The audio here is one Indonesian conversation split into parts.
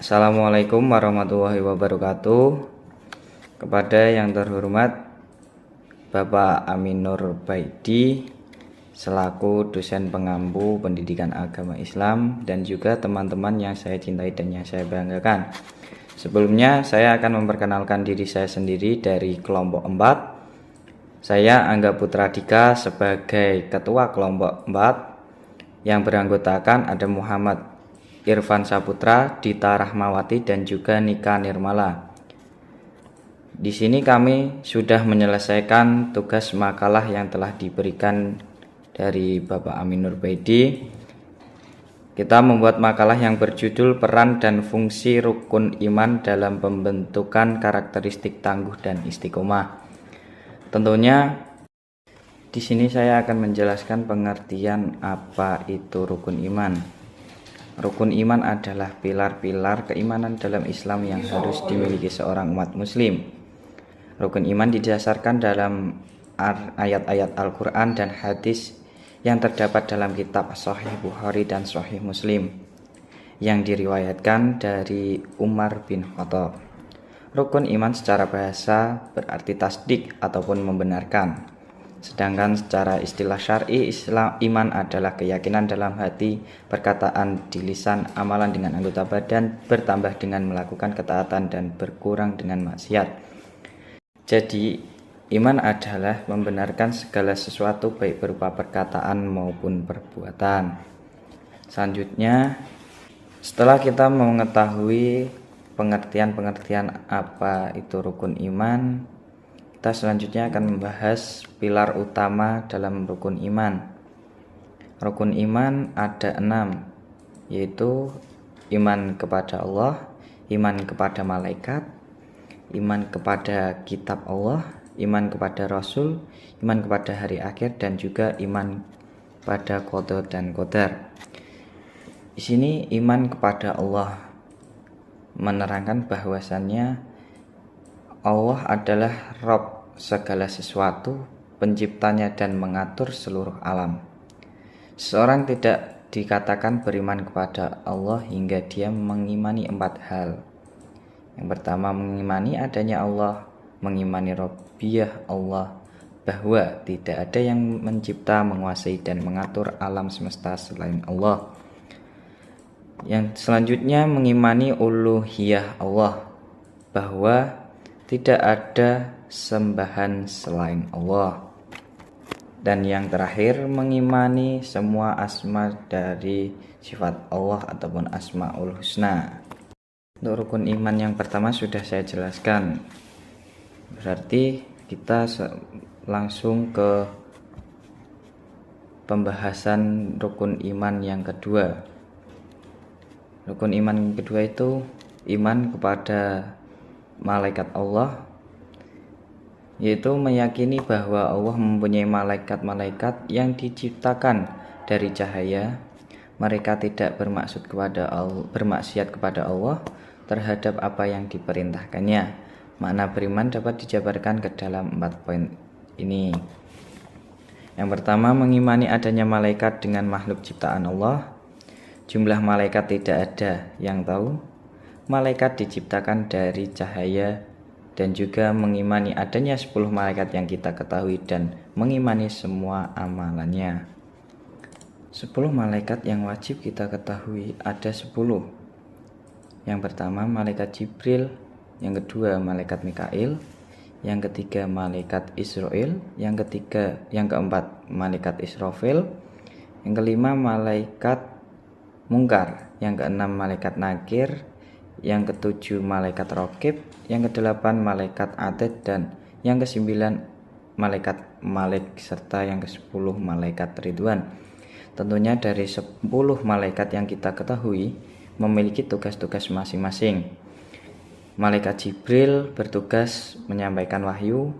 Assalamualaikum warahmatullahi wabarakatuh. Kepada yang terhormat Bapak Amin Nur Baidi selaku dosen pengampu pendidikan agama Islam dan juga teman-teman yang saya cintai dan yang saya banggakan. Sebelumnya saya akan memperkenalkan diri saya sendiri dari kelompok 4. Saya Angga Putra Dika sebagai ketua kelompok 4 yang beranggotakan ada Muhammad Irfan Saputra, Dita Rahmawati dan juga Nika Nirmala. Di sini kami sudah menyelesaikan tugas makalah yang telah diberikan dari Bapak Amin Nur Baidi. Kita membuat makalah yang berjudul Peran dan Fungsi Rukun Iman dalam Pembentukan Karakteristik Tangguh dan Istiqomah. Tentunya di sini saya akan menjelaskan pengertian apa itu rukun iman. Rukun iman adalah pilar-pilar keimanan dalam Islam yang harus dimiliki seorang umat muslim. Rukun iman didasarkan dalam ayat-ayat Al-Quran dan hadis yang terdapat dalam kitab Sahih Bukhari dan Sahih Muslim yang diriwayatkan dari Umar bin Khattab. Rukun iman secara bahasa berarti tasdik ataupun membenarkan. Sedangkan secara istilah syar'i, iman adalah keyakinan dalam hati, perkataan di lisan, amalan dengan anggota badan, bertambah dengan melakukan ketaatan dan berkurang dengan maksiat. Jadi, iman adalah membenarkan segala sesuatu baik berupa perkataan maupun perbuatan. Selanjutnya, setelah kita mengetahui pengertian-pengertian apa itu rukun iman, kita selanjutnya akan membahas pilar utama dalam rukun iman. Rukun iman ada 6, yaitu iman kepada Allah, iman kepada malaikat, iman kepada kitab Allah, iman kepada Rasul, iman kepada hari akhir, dan juga iman pada qada dan qadar. Di sini iman kepada Allah menerangkan bahwasannya Allah adalah Rabb segala sesuatu, penciptanya dan mengatur seluruh alam. Seorang tidak dikatakan beriman kepada Allah hingga dia mengimani 4 hal. Yang pertama, mengimani adanya Allah, mengimani Rabbiyah Allah, bahwa tidak ada yang mencipta, menguasai dan mengatur alam semesta selain Allah. Yang selanjutnya, mengimani uluhiyah Allah, bahwa tidak ada sembahan selain Allah. Dan yang terakhir, mengimani semua asma dari sifat Allah ataupun asmaul husna. Untuk rukun iman yang pertama sudah saya jelaskan. Berarti kita langsung ke pembahasan rukun iman yang kedua. Rukun iman yang kedua itu iman kepada malaikat Allah, yaitu meyakini bahwa Allah mempunyai malaikat-malaikat yang diciptakan dari cahaya. Mereka tidak bermaksiat kepada Allah terhadap apa yang diperintahkannya. Makna beriman dapat dijabarkan ke dalam 4 poin ini. Yang pertama, mengimani adanya malaikat dengan makhluk ciptaan Allah. Jumlah malaikat tidak ada yang tahu. Malaikat diciptakan dari cahaya, dan juga mengimani adanya 10 malaikat yang kita ketahui dan mengimani semua amalannya. 10 malaikat yang wajib kita ketahui ada 10. Yang pertama, malaikat Jibril. Yang kedua, malaikat Mikail. Yang ketiga, malaikat Israel. Yang keempat, malaikat Israfil. Yang kelima, malaikat Mungkar. Yang keenam, malaikat Nakir. Yang ketujuh, malaikat Raqib. Yang kedelapan, malaikat Atid. Dan yang kesembilan, malaikat Malik. Serta yang ke-10, malaikat Ridwan. Tentunya dari 10 malaikat yang kita ketahui memiliki tugas-tugas masing-masing. Malaikat Jibril bertugas menyampaikan wahyu.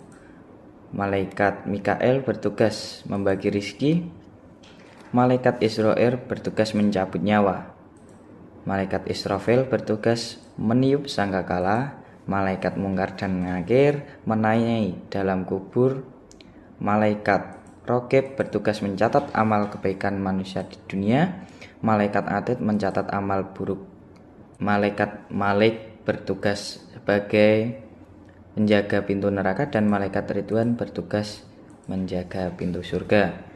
Malaikat Mikael bertugas membagi rizki. Malaikat Israel bertugas mencabut nyawa. Malaikat Israfil bertugas meniup sangkakala. Malaikat Mungkar dan Nakir menanyai dalam kubur. Malaikat Raqib bertugas mencatat amal kebaikan manusia di dunia. Malaikat Atid mencatat amal buruk malaikat Malik bertugas sebagai penjaga pintu neraka dan malaikat Ridwan bertugas menjaga pintu surga.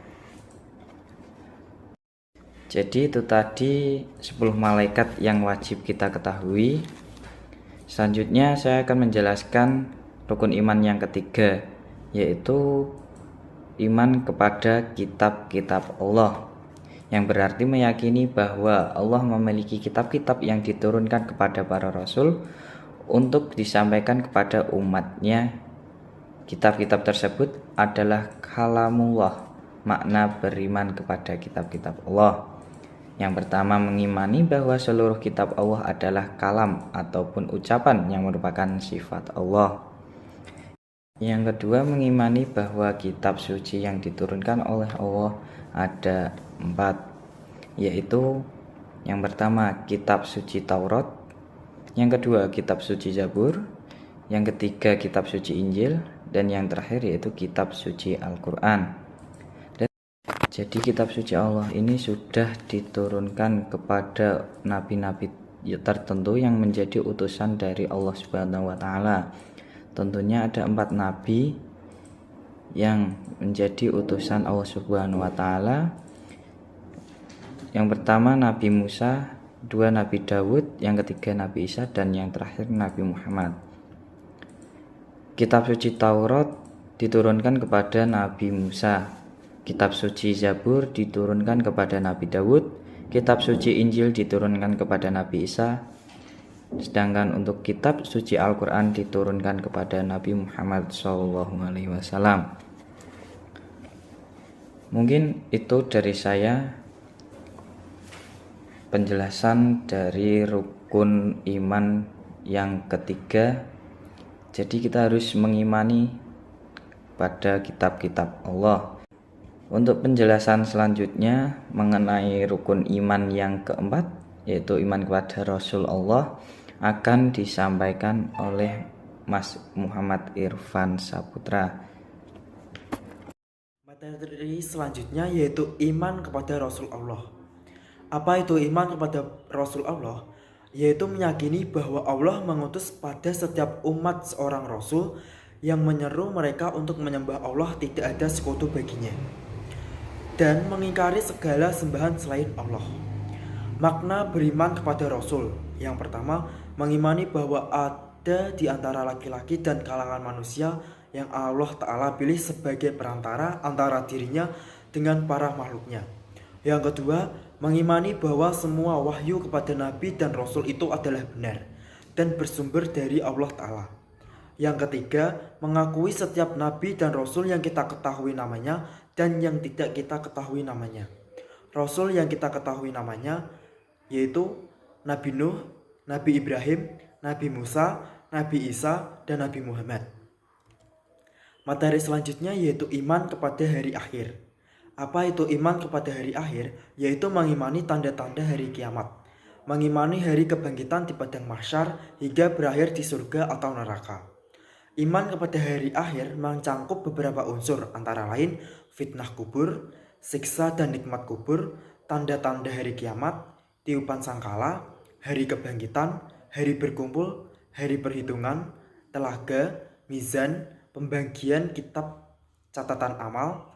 Jadi itu tadi 10 malaikat yang wajib kita ketahui. Selanjutnya saya akan menjelaskan rukun iman yang ketiga, yaitu iman kepada kitab-kitab Allah, yang berarti meyakini bahwa Allah memiliki kitab-kitab yang diturunkan kepada para rasul untuk disampaikan kepada umatnya. Kitab-kitab tersebut adalah kalamullah, makna beriman kepada kitab-kitab Allah. Yang pertama, mengimani bahwa seluruh kitab Allah adalah kalam ataupun ucapan yang merupakan sifat Allah. Yang kedua, mengimani bahwa kitab suci yang diturunkan oleh Allah ada 4, yaitu yang pertama kitab suci Taurat, yang kedua kitab suci Zabur, yang ketiga kitab suci Injil, dan yang terakhir yaitu kitab suci Al-Quran. Jadi kitab suci Allah ini sudah diturunkan kepada nabi-nabi tertentu yang menjadi utusan dari Allah Subhanahu wa taala. Tentunya ada 4 nabi yang menjadi utusan Allah Subhanahu wa taala. Yang pertama Nabi Musa, 2 Nabi Dawud, yang ketiga Nabi Isa, dan yang terakhir Nabi Muhammad. Kitab suci Taurat diturunkan kepada Nabi Musa. Kitab suci Zabur diturunkan kepada Nabi Dawud, kitab suci Injil diturunkan kepada Nabi Isa, sedangkan untuk kitab suci Al-Quran diturunkan kepada Nabi Muhammad SAW. Mungkin itu dari saya penjelasan dari rukun iman yang ketiga. Jadi kita harus mengimani pada kitab-kitab Allah. Untuk penjelasan selanjutnya mengenai rukun iman yang keempat, yaitu iman kepada Rasul Allah, akan disampaikan oleh Mas Muhammad Irfan Saputra. Materi selanjutnya yaitu iman kepada Rasul Allah. Apa itu iman kepada Rasul Allah? Yaitu meyakini bahwa Allah mengutus pada setiap umat seorang Rasul yang menyeru mereka untuk menyembah Allah tidak ada sekutu baginya, dan mengingkari segala sembahan selain Allah. Makna beriman kepada Rasul. Yang pertama, mengimani bahwa ada di antara laki-laki dan kalangan manusia yang Allah Ta'ala pilih sebagai perantara antara dirinya dengan para makhluknya. Yang kedua, mengimani bahwa semua wahyu kepada Nabi dan Rasul itu adalah benar dan bersumber dari Allah Ta'ala. Yang ketiga, mengakui setiap Nabi dan Rasul yang kita ketahui namanya dan yang tidak kita ketahui namanya. Rasul yang kita ketahui namanya yaitu Nabi Nuh, Nabi Ibrahim, Nabi Musa, Nabi Isa, dan Nabi Muhammad. Materi selanjutnya yaitu iman kepada hari akhir. Apa itu iman kepada hari akhir? Yaitu mengimani tanda-tanda hari kiamat, mengimani hari kebangkitan di padang mahsyar hingga berakhir di surga atau neraka. Iman kepada hari akhir mencangkup beberapa unsur, antara lain fitnah kubur, siksa dan nikmat kubur, tanda-tanda hari kiamat, tiupan sangkala, hari kebangkitan, hari berkumpul, hari perhitungan, telaga, mizan, pembagian kitab catatan amal,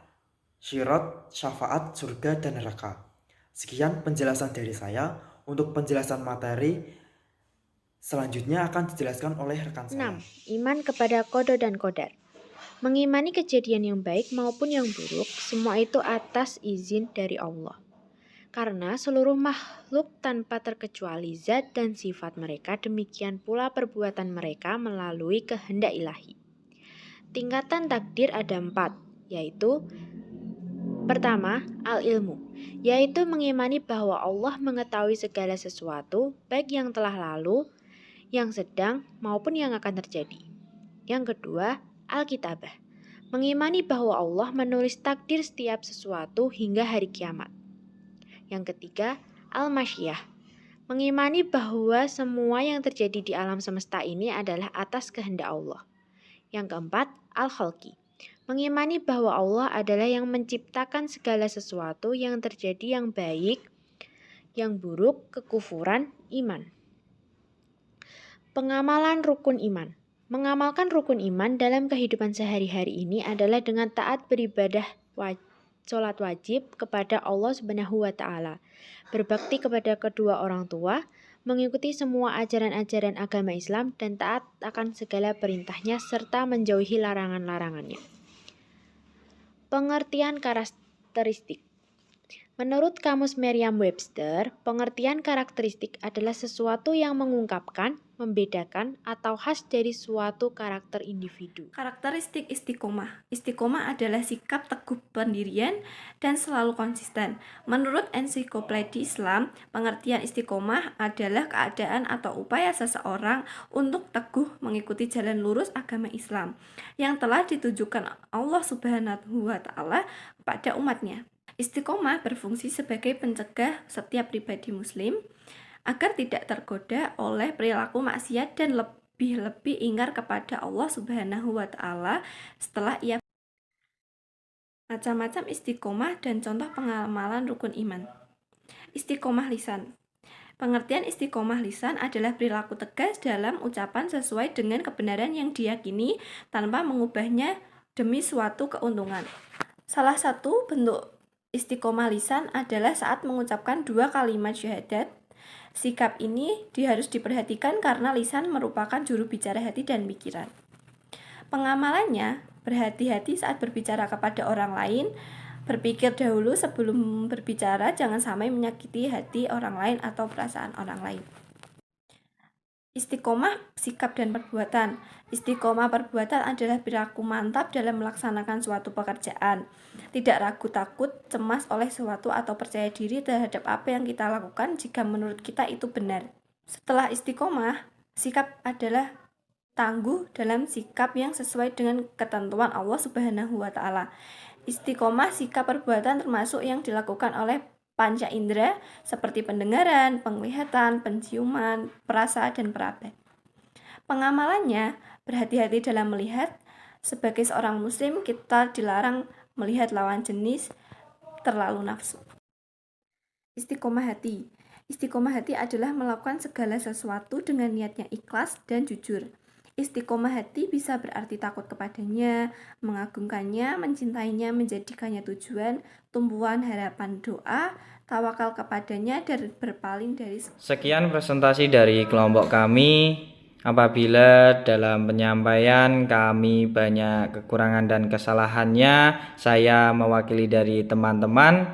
syirat, syafaat, surga, dan neraka. Sekian penjelasan dari saya. Untuk penjelasan materi selanjutnya akan dijelaskan oleh rekan saya. 6. Iman kepada qada dan qadar. Mengimani kejadian yang baik maupun yang buruk, semua itu atas izin dari Allah. Karena seluruh makhluk tanpa terkecuali zat dan sifat mereka, demikian pula perbuatan mereka melalui kehendak ilahi. Tingkatan takdir ada 4, yaitu pertama, al-ilmu, yaitu mengimani bahwa Allah mengetahui segala sesuatu, baik yang telah lalu, yang sedang, maupun yang akan terjadi. Yang kedua, al-kitabah, mengimani bahwa Allah menulis takdir setiap sesuatu hingga hari kiamat. Yang ketiga, al-masyiyah, mengimani bahwa semua yang terjadi di alam semesta ini adalah atas kehendak Allah. Yang keempat, al-khalqi, mengimani bahwa Allah adalah yang menciptakan segala sesuatu yang terjadi, yang baik, yang buruk, kekufuran, iman. Pengamalan rukun iman. Mengamalkan rukun iman dalam kehidupan sehari-hari ini adalah dengan taat beribadah sholat wajib kepada Allah Subhanahu wa Ta'ala, berbakti kepada kedua orang tua, mengikuti semua ajaran-ajaran agama Islam, dan taat akan segala perintahnya serta menjauhi larangan-larangannya. Pengertian karakteristik. Menurut Kamus Merriam-Webster, pengertian karakteristik adalah sesuatu yang mengungkapkan, membedakan, atau khas dari suatu karakter individu. Karakteristik istiqomah. Istiqomah adalah sikap teguh pendirian dan selalu konsisten. Menurut Ensiklopedia Islam, pengertian istiqomah adalah keadaan atau upaya seseorang untuk teguh mengikuti jalan lurus agama Islam yang telah ditujukan Allah Subhanahu wa Ta'ala kepada umatnya. Istiqomah berfungsi sebagai pencegah setiap pribadi muslim agar tidak tergoda oleh perilaku maksiat dan lebih ingkar kepada Allah Subhanahu wa Ta'ala setelah ia. Macam-macam istiqomah dan contoh pengamalan rukun iman. Istiqomah lisan. Pengertian istiqomah lisan adalah perilaku tegas dalam ucapan sesuai dengan kebenaran yang diyakini tanpa mengubahnya demi suatu keuntungan. Salah satu bentuk istiqomah lisan adalah saat mengucapkan 2 kalimat syahadat. Sikap ini harus diperhatikan karena lisan merupakan juru bicara hati dan pikiran. Pengamalannya, berhati-hati saat berbicara kepada orang lain, berpikir dahulu sebelum berbicara, jangan sampai menyakiti hati orang lain atau perasaan orang lain. Istiqomah sikap dan perbuatan. Istiqomah perbuatan adalah perilaku mantap dalam melaksanakan suatu pekerjaan. Tidak ragu takut, cemas oleh sesuatu atau percaya diri terhadap apa yang kita lakukan jika menurut kita itu benar. Setelah istiqomah, sikap adalah tangguh dalam sikap yang sesuai dengan ketentuan Allah Subhanahu wa Ta'ala. Istiqomah sikap perbuatan termasuk yang dilakukan oleh panca indera seperti pendengaran, penglihatan, penciuman, perasa, dan peraba. Pengamalannya, berhati-hati dalam melihat. Sebagai seorang muslim, kita dilarang melihat lawan jenis terlalu nafsu. Istiqomah hati. Istiqomah hati adalah melakukan segala sesuatu dengan niatnya ikhlas dan jujur. Istiqomah hati bisa berarti takut kepadanya, mengagungkannya, mencintainya, menjadikannya tujuan, tumpuan harapan doa, tawakal kepadanya, dan berpaling dari. Sekian presentasi dari kelompok kami. Apabila dalam penyampaian kami banyak kekurangan dan kesalahannya, saya mewakili dari teman-teman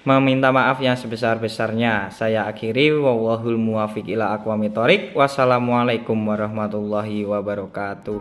meminta maaf yang sebesar-besarnya. Saya akhiri, wallahul muwaffiq ila aqwamit thoriq. Wassalamualaikum warahmatullahi wabarakatuh.